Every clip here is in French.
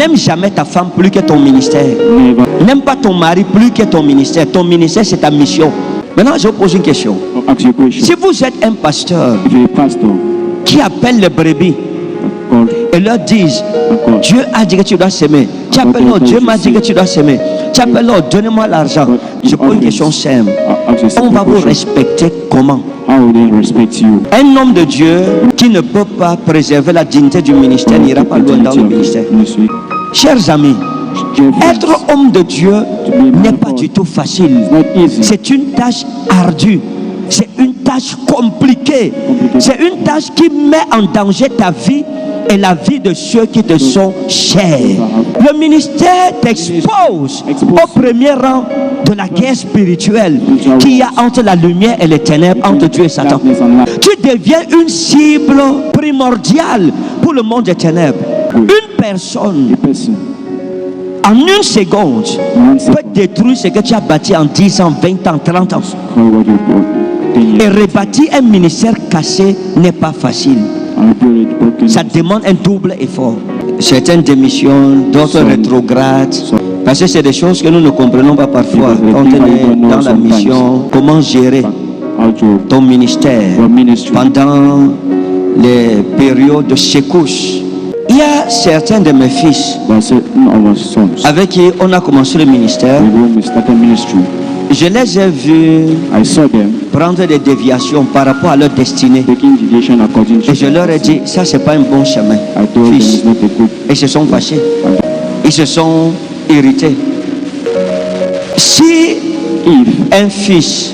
N'aime jamais ta femme plus que ton ministère. N'aime pas ton mari plus que ton ministère. Ton ministère, c'est ta mission. Maintenant, je vous pose une question. Si vous êtes un pasteur qui appelle les brebis et leur disent, Dieu a dit que tu dois s'aimer. Tu appelles, Dieu m'a dit que tu dois s'aimer. Tu appelles, donnez-moi l'argent. Je pose une question simple. On va vous respecter comment? Un homme de Dieu qui ne peut pas préserver la dignité du ministère n'ira pas loin dans le ministère. Chers amis, être homme de Dieu n'est pas du tout facile. C'est une tâche ardue. C'est une tâche compliquée. C'est une tâche qui met en danger ta vie et la vie de ceux qui te sont chers. Le ministère t'expose au premier rang de la guerre spirituelle qu'il y a entre la lumière et les ténèbres, entre Dieu et Satan. Tu deviens une cible primordiale pour le monde des ténèbres. Une personne en une seconde peut détruire ce que tu as bâti en 10 ans, 20 ans, 30 ans. Et rebâtir un ministère cassé n'est pas facile. Ça demande un double effort. Certaines démissions, d'autres rétrogrades. Parce que c'est des choses que nous ne comprenons pas parfois. Quand on est dans la mission, comment gérer ton ministère pendant les périodes de secousse. Il y a certains de mes fils avec qui on a commencé le ministère. Je les ai vus prendre des déviations par rapport à leur destinée. Et je leur ai dit, ça c'est pas un bon chemin, fils. Et ils se sont fâchés. Ils se sont irrités. Si un fils,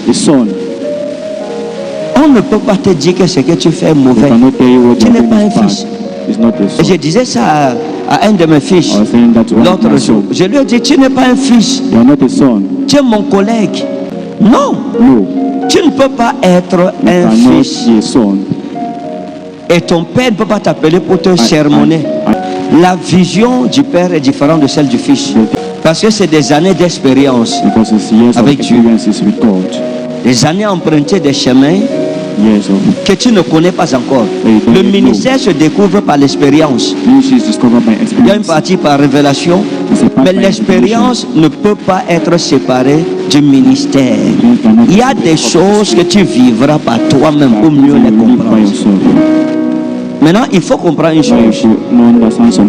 on ne peut pas te dire que ce que tu fais est mauvais. Tu n'es pas un fils. Et je disais ça à un de mes fils l'autre jour. Je lui ai dit, tu n'es pas un fils. Tu es mon collègue. Non. Tu ne peux pas être un fils. Et ton père ne peut pas t'appeler pour te sermonner. La vision du père est différente de celle du fils. Parce que c'est des années d'expérience avec Dieu. Des années empruntées des chemins que tu ne connais pas encore. Le ministère se découvre par l'expérience. Il y a une partie par révélation, mais l'expérience ne peut pas être séparée du ministère. Il y a des choses que tu vivras par toi-même pour mieux les comprendre. Maintenant, il faut comprendre une chose.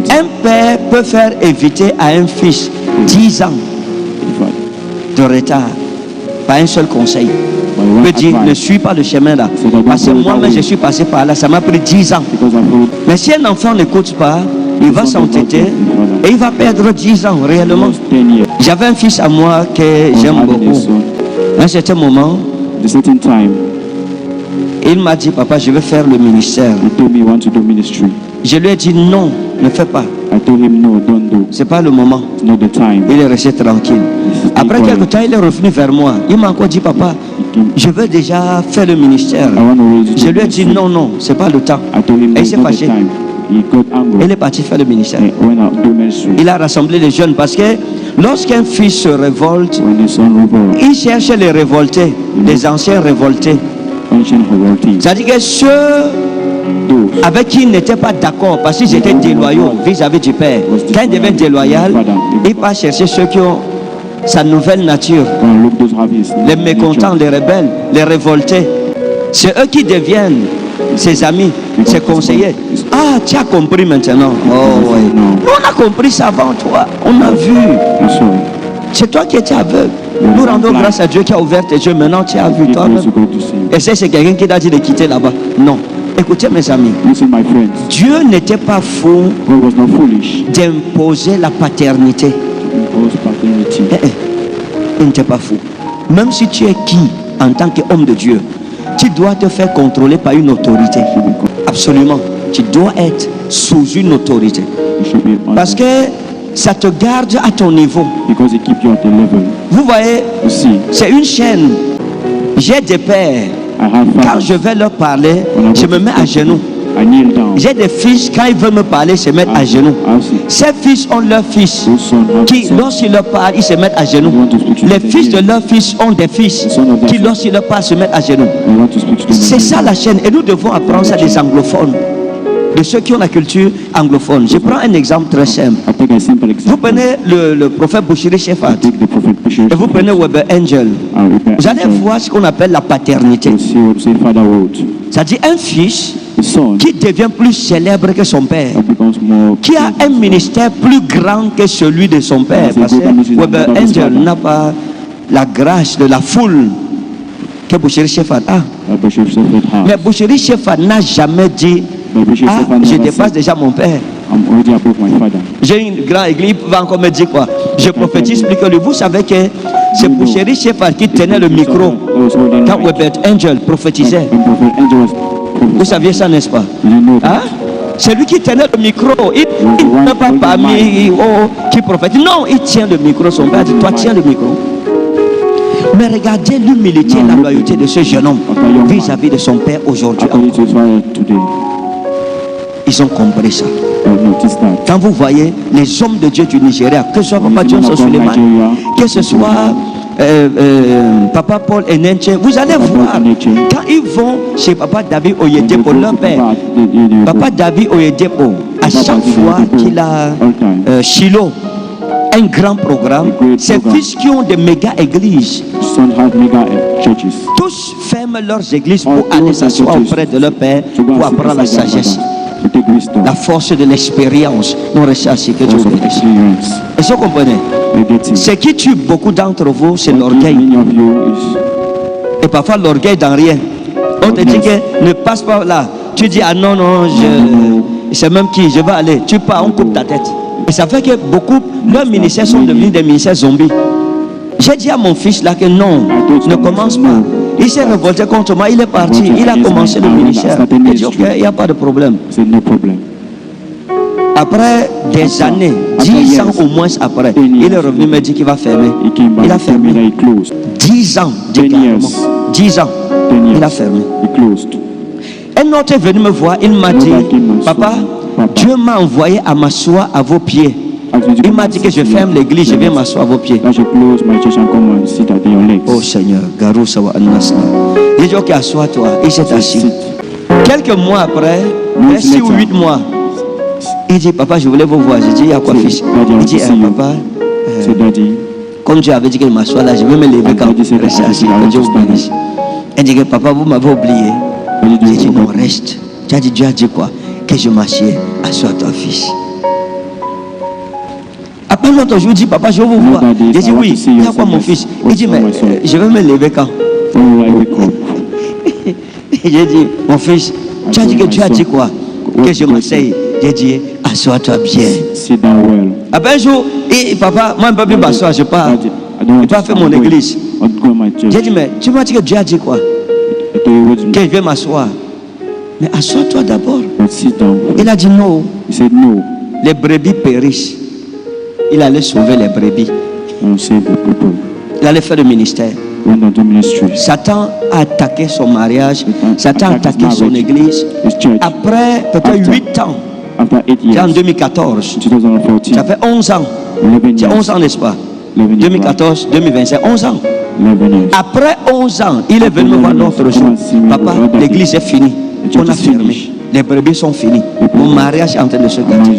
Un père peut faire éviter à un fils 10 ans de retard par un seul conseil. Il peut dire, ne suis pas le chemin là. Parce que moi-même, je suis passé par là. Ça m'a pris 10 ans. Mais si un enfant n'écoute pas, il va s'entêter et il va perdre 10 ans réellement. J'avais un fils à moi que j'aime beaucoup. À un certain moment, il m'a dit, papa, je vais faire le ministère. Je lui ai dit, non, ne fais pas. C'est pas le moment. Il est resté tranquille. Après quelque temps, il est revenu vers moi. Il m'a encore dit, papa, je veux déjà faire le ministère. Je lui ai dit, non, non, c'est pas le temps. Et il s'est fâché. Il est parti faire le ministère. Il a rassemblé les jeunes parce que lorsqu'un fils se révolte, il cherche les révoltés, les anciens révoltés. C'est-à-dire que ceux avec qui il n'était pas d'accord parce qu'ils étaient déloyaux vis-à-vis du père. Quand il devient déloyal, il va chercher ceux qui ont sa nouvelle nature. Les mécontents, les rebelles, les révoltés. C'est eux qui deviennent ses amis, ses conseillers. Ah, tu as compris maintenant. Oh, ouais. Nous, on a compris ça avant toi. On a vu. C'est toi qui étais aveugle. Nous rendons grâce à Dieu qui a ouvert tes yeux. Maintenant, tu as vu toi-même. Et c'est quelqu'un qui t'a dit de quitter là-bas. Non. Écoutez mes amis, Dieu n'était pas fou d'imposer la paternité. Il n'était pas fou. Même si tu es qui en tant qu'homme de Dieu, tu dois te faire contrôler par une autorité. Absolument. Tu dois être sous une autorité. Parce que ça te garde à ton niveau. Vous voyez, c'est une chaîne. J'ai des pères. Quand je vais leur parler, je me mets à genoux. J'ai des fils, quand ils veulent me parler, ils se mettent à genoux. Ces fils ont leurs fils qui, lorsqu'ils leur parlent, ils se mettent à genoux. Les fils de leurs fils ont des fils qui, lorsqu'ils leur parlent, se mettent à genoux. C'est ça la chaîne. Et nous devons apprendre ça des anglophones. de ceux qui ont la culture anglophone. Je prends un exemple très simple. Vous prenez le prophète Bushiri Shepard et vous prenez Weber Angel. Vous allez voir ce qu'on appelle la paternité. C'est-à-dire un fils qui devient plus célèbre que son père, qui a un ministère plus grand que celui de son père. Parce que Weber Angel n'a pas la grâce de la foule que Bushiri Shepard a. Mais Bushiri Shepard n'a jamais dit je dépasse déjà mon père. J'ai une grande église, il va encore me dire quoi? Je prophétise plus que lui. Vous savez que c'est Bushiri Shepard qui tenait le micro quand Weber Angel prophétisait. Vous saviez ça, n'est-ce pas? Hein? C'est lui qui tenait le micro. Il n'est pas parmi qui prophétise. Non, il tient le micro. Son père dit, toi tiens le micro. Mais regardez l'humilité et la loyauté de ce jeune homme vis-à-vis de son père aujourd'hui. Ils ont compris ça. Quand vous voyez les hommes de Dieu du Nigeria, que ce soit Papa Johnson Suleiman, que ce soit Papa Paul Enenche, vous allez voir, quand ils vont chez Papa David Oyedepo, leur père, Papa David Oyedepo, à chaque fois qu'il a Shiloh, un grand programme, ces fils qui ont des méga églises, tous ferment leurs églises pour aller s'asseoir auprès de leur père pour apprendre la sagesse, la force de l'expérience. Nous recherchons que Dieu vous bénisse. Est-ce que vous comprenez? Ce qui tue beaucoup d'entre vous, c'est l'orgueil. Et parfois l'orgueil dans rien. On te dit que ne passe pas là. Tu dis ah non, non, je sais même qui, je vais aller. Tu pars, on coupe ta tête. Et ça fait que beaucoup, leurs ministères sont devenus des ministères zombies. J'ai dit à mon fils là que non, ne commence pas. Il s'est révolté contre moi, il est parti, il a commencé le ministère. Il dit ok, il n'y a pas de problème. Après des années, 10 ans au moins après, il est revenu me dire qu'il va fermer. Il a fermé. 10 ans, 10 ans, il a fermé. Un autre est venu me voir, il m'a dit, papa, Dieu m'a envoyé à m'asseoir à vos pieds. Il m'a dit que je ferme l'église, je viens m'asseoir à vos pieds. Oh Seigneur, Garou Sawa Anasna. Il dit ok, assois-toi. Il s'est assis. Quelques mois après, 6 ou 8 mois, il dit papa, je voulais vous voir. J'ai dit il y a quoi fils? Il dit papa, comme Dieu avait dit qu'il m'assoit là, je vais me lever quand je reste assis. Dieu vous bénisse. Il dit que papa, vous m'avez oublié. J'ai dit non, reste. Tu as dit Dieu a dit quoi? Que je m'assieds. Assois-toi fils. Après l'autre jour, il dit papa, je veux vous voir. J'ai dit oui, il y a quoi mon fils? Il dit mais je vais me lever quand? J'ai dit mon fils, tu as dit que tu as dit quoi? Que je m'asseye. J'ai dit assois-toi bien. Après un jour, papa, moi je ne peux plus m'asseoir, je pars. Je dois faire mon église. J'ai dit mais tu m'as dit que Dieu a dit quoi? Que je vais m'asseoir. Mais assois-toi d'abord. Il a dit non. Les brebis périssent. Il allait sauver les brebis. Il allait faire le ministère. Satan a attaqué son mariage. Satan a attaqué son église. Après peut-être 8 ans. C'est en 2014. Ça fait 11 ans. C'est 11 ans, n'est-ce pas? 2014, 2025, 11 ans. Après 11 ans, il est venu me voir l'autre jour. Papa, l'église est finie. On a fermé. Les brebis sont finies. Mon mariage est en train de se gâter.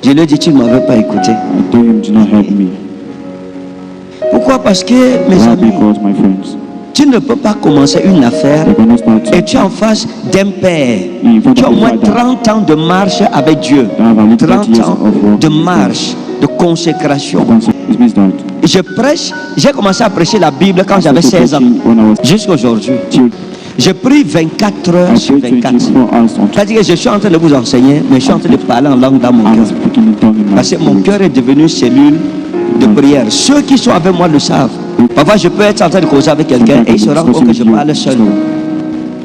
Je lui ai dit, tu ne m'avais pas écouté. Pourquoi? Parce que, mes amis, tu ne peux pas commencer une affaire et tu es en face d'un père qui a au moins 30 ans de marche avec Dieu. 30 ans de marche, de consécration. Je prêche, j'ai commencé à prêcher la Bible quand j'avais 16 ans. Jusqu'à aujourd'hui. Je prie 24 heures sur 24. C'est-à-dire que je suis en train de vous enseigner, mais je suis en train de parler en langue dans mon cœur. Parce que mon cœur est devenu une cellule de prière. Ceux qui sont avec moi le savent. Parfois, je peux être en train de causer avec quelqu'un et il se rend compte que je parle seul.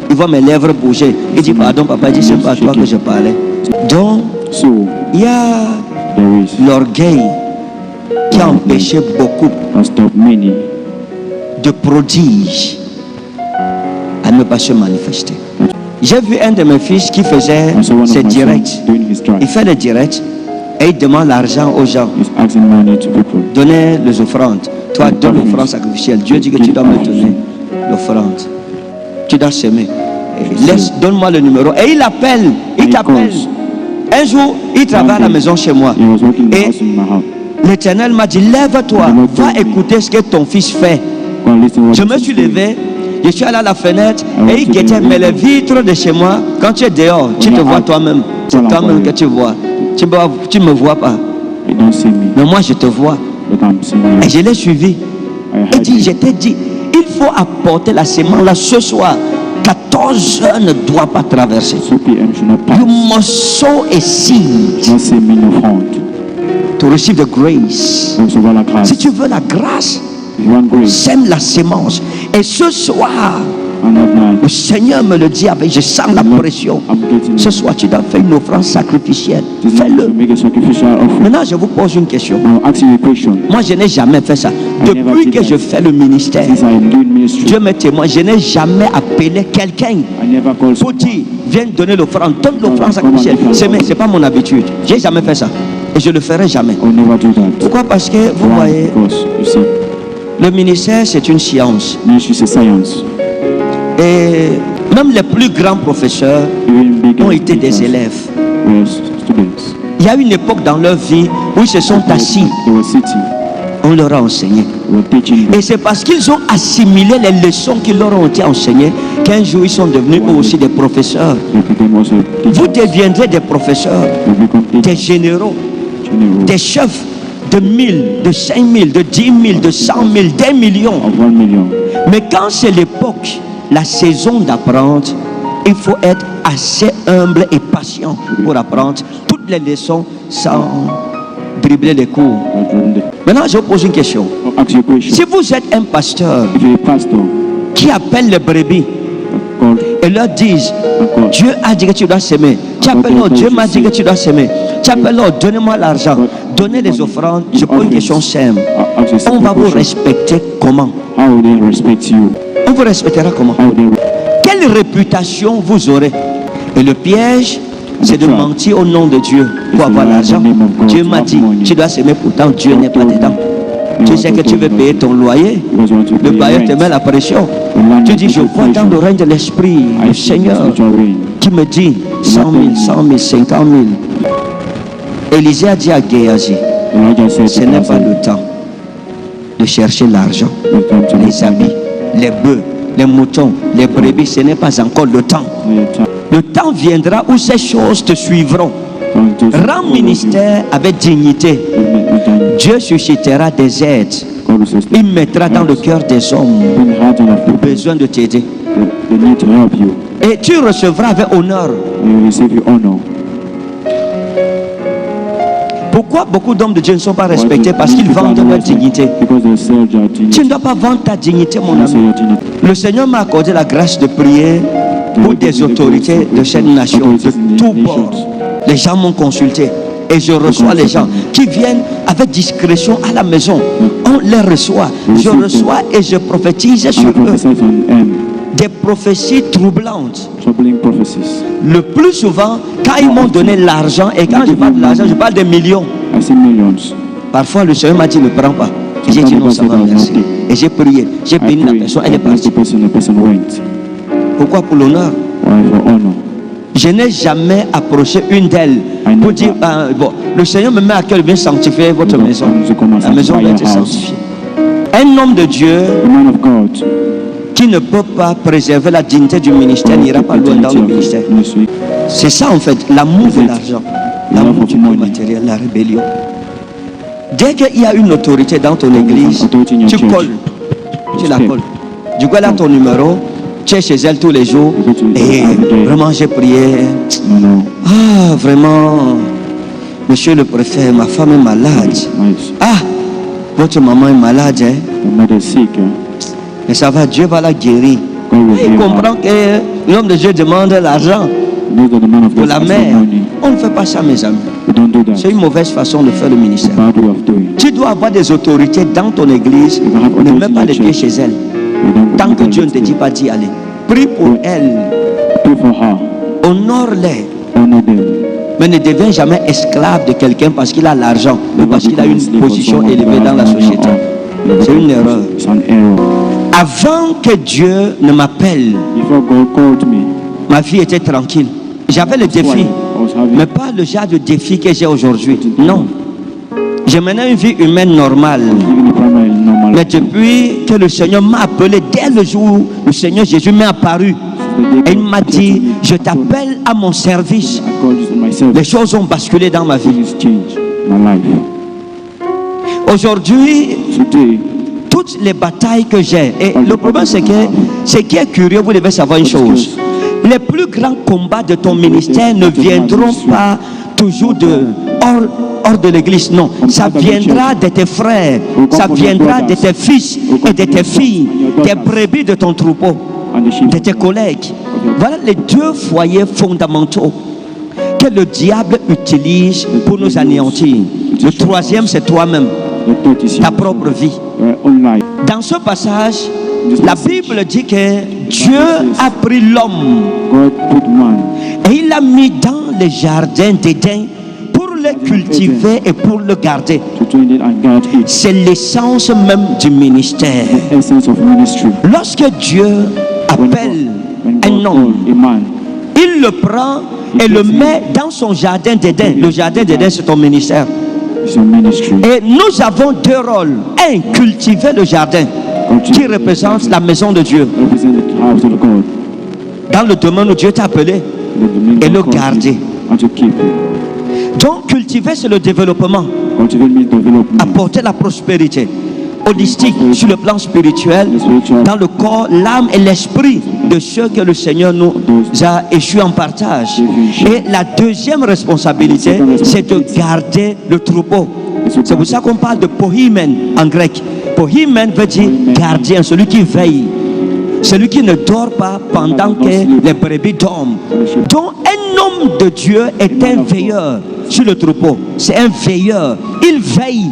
Il voit mes lèvres bouger. Il dit pardon, papa. Il dit c'est pas à toi que je parlais. Donc, il y a l'orgueil qui a empêché beaucoup de prodiges à ne pas se manifester. J'ai vu un de mes fils qui faisait ses directs. Il fait des directs et il demande l'argent aux gens. Donnez les offrandes. Toi, donne l'offrande sacrificielle. Dieu dit que tu dois me donner l'offrande. Tu dois semer. Donne-moi le numéro. Et il appelle, il t'appelle. Un jour, il travaille à la maison chez moi. Et l'Éternel m'a dit, lève-toi, va écouter ce que ton fils fait. Je me suis levé, je suis allé à la fenêtre et il guettait. Mais les vitres de chez moi, quand tu es dehors, tu te vois toi-même. C'est toi-même que tu vois. Tu ne me vois pas. Mais moi, je te vois. Et je l'ai suivi. Et je t'ai dit, il faut apporter la sémence là ce soir. 14 heures ne doit pas traverser. You must sow a seed to receive the grace. Si tu veux la grâce, sème la sémence. Et ce soir, le Seigneur me le dit avec, je sens la pression. Ce soir, tu dois faire une offrande sacrificielle. Fais-le. Maintenant, je vous pose une question. Moi, je n'ai jamais fait ça. Depuis que je fais le ministère, Dieu me témoigne, je n'ai jamais appelé quelqu'un pour dire, viens donner l'offrande, donne l'offrande sacrificielle. Ce n'est pas mon habitude. Je n'ai jamais fait ça. Et je ne le ferai jamais. Pourquoi? Parce que, vous voyez, le ministère, c'est une science. Et même les plus grands professeurs ont été des élèves. Il y a une époque dans leur vie où ils se sont assis. On leur a enseigné. Et c'est parce qu'ils ont assimilé les leçons qui leur ont été enseignées qu'un jour ils sont devenus eux aussi des professeurs. Vous deviendrez des professeurs, des généraux, des chefs de 1000, de 5000, de 10 000, de 100 000, des millions. Mais quand c'est l'époque, la saison d'apprendre, il faut être assez humble et patient pour apprendre toutes les leçons sans dribbler les cours. Maintenant, je vous pose une question. Si vous êtes un pasteur qui appelle les brebis et leur disent, Dieu a dit que tu dois s'aimer. Tu appelles, Dieu m'a dit que tu dois s'aimer. Tu appelles, donnez-moi l'argent, donnez les offrandes. Je pose une question simple. On va vous respecter comment? On vous respectera comment? Quelle réputation vous aurez? Et le piège, c'est de mentir au nom de Dieu pour avoir l'argent. Dieu m'a dit, tu dois s'aimer, pourtant Dieu n'est pas dedans. Tu sais que tu veux payer ton loyer, le bailleur te met la pression. Tu dis, je vois dans le règne de l'esprit le Seigneur qui me dit 100 000, 100 000, 50 000. Élisée a dit à Géasi, ce n'est pas le temps de chercher l'argent, les habits, les bœufs, les moutons, les brebis, ce n'est pas encore le temps. Le temps viendra où ces choses te suivront. Rends ministère avec dignité. Dieu suscitera des aides. Il mettra dans le cœur des hommes le besoin de t'aider. Et tu recevras avec honneur. Pourquoi beaucoup d'hommes de Dieu ne sont pas respectés? Parce qu'ils vendent leur dignité. Tu ne dois pas vendre ta dignité, mon ami. Le Seigneur m'a accordé la grâce de prier pour des autorités de cette nation, de tout bord. Les gens m'ont consulté et je reçois les gens qui viennent avec discrétion à la maison. On les reçoit. Je reçois et je prophétise sur eux des prophéties troublantes. Le plus souvent, quand ils m'ont donné l'argent, et quand je parle de l'argent, je parle des millions. Parfois, le Seigneur m'a dit, ne prends pas. J'ai dit non, ça va, merci. Et j'ai prié, j'ai béni la personne, elle est partie. Pourquoi? Pour l'honneur. Je n'ai jamais approché une d'elles pour dire, bon, le Seigneur me met à cœur de bien sanctifier votre maison. La maison va être sanctifiée. Un homme de Dieu qui ne peut pas préserver la dignité du ministère n'ira pas loin dans le ministère. C'est ça en fait, l'amour de l'argent, l'amour du matériel, la rébellion. Dès qu'il y a une autorité dans ton église, tu colles, tu la colles. Du coup, elle a ton numéro, tu es chez elle tous les jours. Et vraiment, j'ai prié. Ah, vraiment, monsieur le préfet, ma femme est malade. Ah, votre maman est malade, hein? Mais ça va, Dieu va la guérir. Il comprend que l'homme de Dieu demande l'argent pour la mère. On ne fait pas ça, mes amis. C'est une mauvaise façon de faire le ministère. Tu dois avoir des autorités dans ton église. Ne mets pas les pieds chez elles. Tant que Dieu ne te dit pas d'y aller. Prie pour elle. Honore-les. Mais ne deviens jamais esclave de quelqu'un parce qu'il a l'argent ou parce qu'il a une position élevée dans la société. C'est une erreur. Avant que Dieu ne m'appelle, ma vie était tranquille. J'avais le défi, mais pas le genre de défi que j'ai aujourd'hui. Non. Je menais une vie humaine normale. Mais depuis que le Seigneur m'a appelé, dès le jour où le Seigneur Jésus m'est apparu, et il m'a dit, je t'appelle à mon service. Les choses ont basculé dans ma vie. Aujourd'hui, toutes les batailles que j'ai, et le problème c'est que, ce qui est curieux, vous devez savoir une chose. Les plus grands combats de ton ministère ne viendront pas toujours hors de l'église, non. Ça viendra de tes frères, ça viendra de tes fils et de tes filles, des brebis de ton troupeau, de tes collègues. Voilà les deux foyers fondamentaux que le diable utilise pour nous anéantir. Le troisième, c'est toi-même, ta propre vie. Dans ce passage, la Bible dit que Dieu a pris l'homme et il l'a mis dans le jardin d'Éden pour le cultiver et pour le garder. C'est l'essence même du ministère. Lorsque Dieu appelle un homme, il le prend et le met dans son jardin d'Éden. Le jardin d'Éden, c'est ton ministère. Et nous avons deux rôles. Un, cultiver le jardin qui représente la maison de Dieu. Dans le domaine où Dieu t'a appelé, et le garder. Donc cultiver, c'est le développement. Apporter la prospérité holistique sur le plan spirituel, dans le corps, l'âme et l'esprit de ceux que le Seigneur nous a échus en partage. Et la deuxième responsabilité, c'est de garder le troupeau. C'est pour ça qu'on parle de pohimen en grec. Pohimen veut dire gardien, celui qui veille, celui qui ne dort pas pendant que les brebis dorment. Donc un homme de Dieu est un veilleur sur le troupeau. C'est un veilleur, il veille.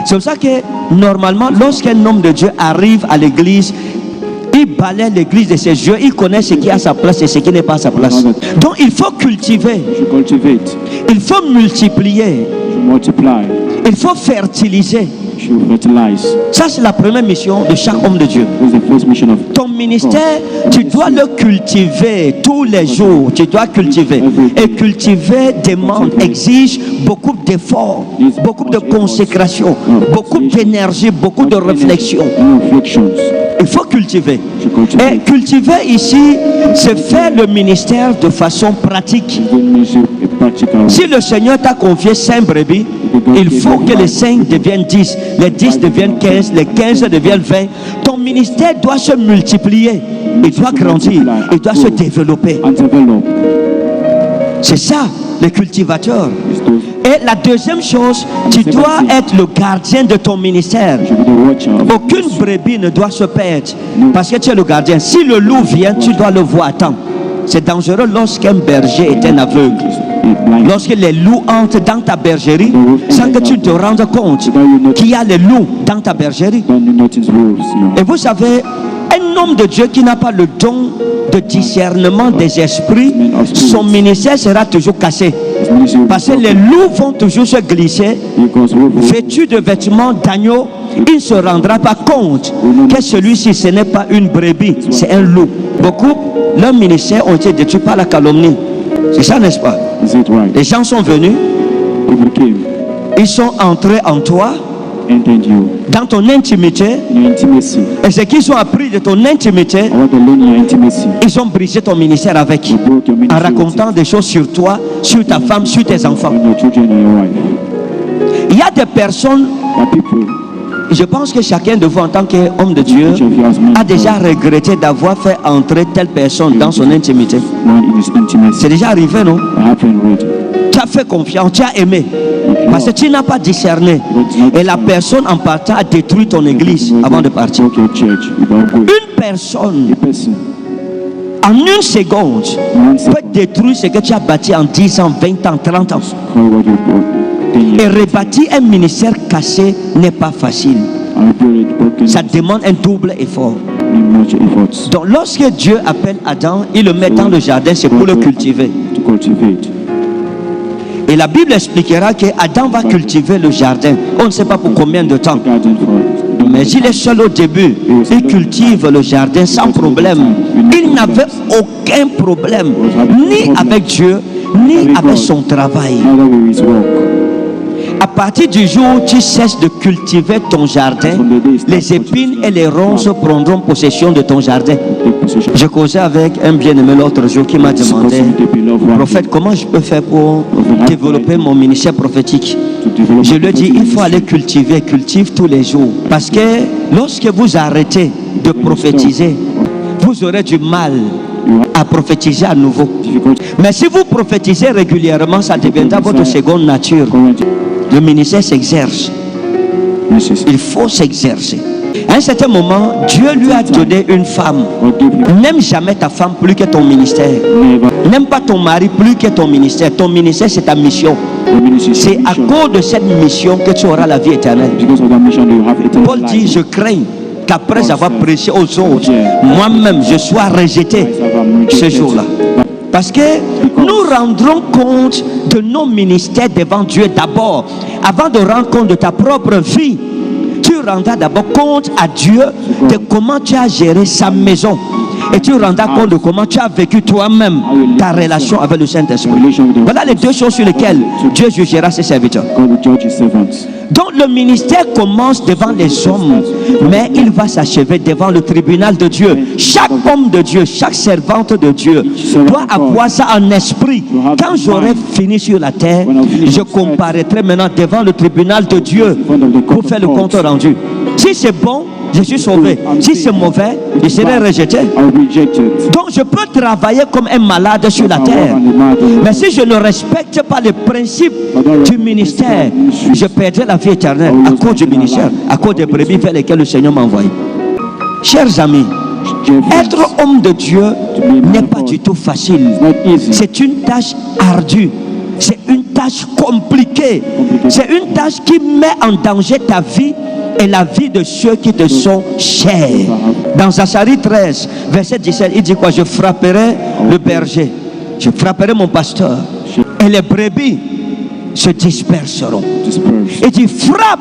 C'est pour ça que normalement, lorsqu'un homme de Dieu arrive à l'église, il balaie l'église de ses yeux, il connaît ce qui est à sa place et ce qui n'est pas à sa place. Donc il faut cultiver, il faut multiplier, il faut fertiliser. Ça, c'est la première mission de chaque homme de Dieu. Ton ministère, tu dois le cultiver tous les jours. Tu dois cultiver. Et cultiver demande, exige beaucoup d'efforts, beaucoup de consécration, beaucoup d'énergie, beaucoup de réflexion. Il faut cultiver. Et cultiver ici, c'est faire le ministère de façon pratique. Si le Seigneur t'a confié 5 brebis, il faut que les 5 deviennent 10, les 10 deviennent 15, les 15 deviennent 20. Ton ministère doit se multiplier, il doit grandir, il doit se développer. C'est ça, le cultivateur. Et la deuxième chose, tu dois être le gardien de ton ministère. Aucune brebis ne doit se perdre parce que tu es le gardien. Si le loup vient, tu dois le voir à temps. C'est dangereux lorsqu'un berger est un aveugle. Lorsque les loups entrent dans ta bergerie sans que tu te rendes compte qu'il y a les loups dans ta bergerie. Et vous savez, un homme de Dieu qui n'a pas le don de discernement des esprits, son ministère sera toujours cassé. Parce que les loups vont toujours se glisser, vêtus de vêtements d'agneau. Il ne se rendra pas compte que celui-ci, ce n'est pas une brebis, c'est un loup. Beaucoup, leurs ministères ont été détruits par la calomnie. C'est ça, n'est-ce pas? Les gens sont venus, ils sont entrés en toi, dans ton intimité, et ce qu'ils ont appris de ton intimité, ils ont brisé ton ministère avec, en racontant des choses sur toi, sur ta femme, sur tes enfants. Il y a des personnes, je pense que chacun de vous en tant qu'homme de Dieu a déjà regretté d'avoir fait entrer telle personne dans son intimité. C'est déjà arrivé, non? Tu as fait confiance, tu as aimé, parce que tu n'as pas discerné. Et la personne en partant a détruit ton église avant de partir. Une personne, en une seconde, peut détruire ce que tu as bâti en 10 ans, 20 ans, 30 ans. Et rebâtir un ministère cassé n'est pas facile. Ça demande un double effort. Donc lorsque Dieu appelle Adam, il le met dans le jardin, c'est pour le cultiver. Et la Bible expliquera que Adam va cultiver le jardin. On ne sait pas pour combien de temps. Mais il est seul au début. Il cultive le jardin sans problème. Il n'avait aucun problème, ni avec Dieu, ni avec son travail. À partir du jour où tu cesses de cultiver ton jardin, les épines et les ronces prendront possession de ton jardin. Je causais avec un bien-aimé l'autre jour qui m'a demandé, prophète, comment je peux faire pour développer mon ministère prophétique? Je lui ai dit, il faut aller cultiver, cultive tous les jours. Parce que lorsque vous arrêtez de prophétiser, vous aurez du mal à prophétiser à nouveau. Mais si vous prophétisez régulièrement, ça deviendra votre seconde nature. Le ministère s'exerce. Il faut s'exercer. À un certain moment, Dieu lui a donné une femme. N'aime jamais ta femme plus que ton ministère. N'aime pas ton mari plus que ton ministère. Ton ministère, c'est ta mission. C'est à cause de cette mission que tu auras la vie éternelle. Paul dit, je crains qu'après avoir prêché aux autres, moi-même, je sois rejeté ce jour-là. Parce que nous rendrons compte de nos ministères devant Dieu d'abord. Avant de rendre compte de ta propre vie, tu rendras d'abord compte à Dieu de comment tu as géré sa maison. Et tu rendras compte de comment tu as vécu toi-même ta relation avec le Saint-Esprit. Voilà les deux choses sur lesquelles Dieu jugera ses serviteurs. Donc le ministère commence devant les hommes, mais il va s'achever devant le tribunal de Dieu. Chaque homme de Dieu, chaque servante de Dieu doit avoir ça en esprit. Quand j'aurai fini sur la terre, je comparaîtrai maintenant devant le tribunal de Dieu pour faire le compte rendu. Si c'est bon, je suis sauvé. Si c'est mauvais, je serai rejeté. Donc je peux travailler comme un malade sur la terre, mais si je ne respecte pas les principes du ministère, je perdrai la vie éternelle à cause du ministère, à cause des brebis vers lesquelles le Seigneur m'a envoyé. Chers amis, être homme de Dieu n'est pas du tout facile. C'est une tâche ardue. C'est une tâche compliquée. C'est une tâche qui met en danger ta vie et la vie de ceux qui te sont chers. Dans Zacharie 13, verset 17, il dit quoi? Je frapperai le berger, je frapperai mon pasteur, et les brebis se disperseront. Il dit frappe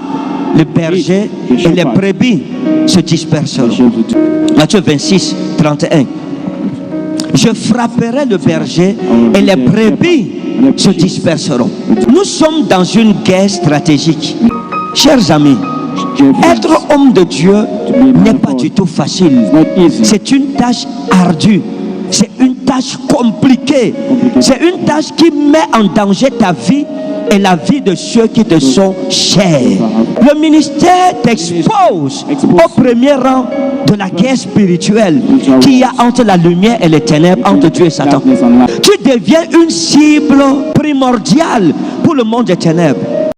le berger et les brebis se disperseront. Matthieu 26, 31. Je frapperai le berger et les brebis se disperseront. Nous sommes dans une guerre stratégique. Chers amis, être homme de Dieu n'est pas du tout facile. C'est une tâche ardue. C'est une tâche compliquée. C'est une tâche qui met en danger ta vie et la vie de ceux qui te sont chers. Le ministère t'expose au premier rang de la guerre spirituelle qu'il y a entre la lumière et les ténèbres, entre Dieu et Satan. Tu deviens une cible primordiale pour le monde des ténèbres.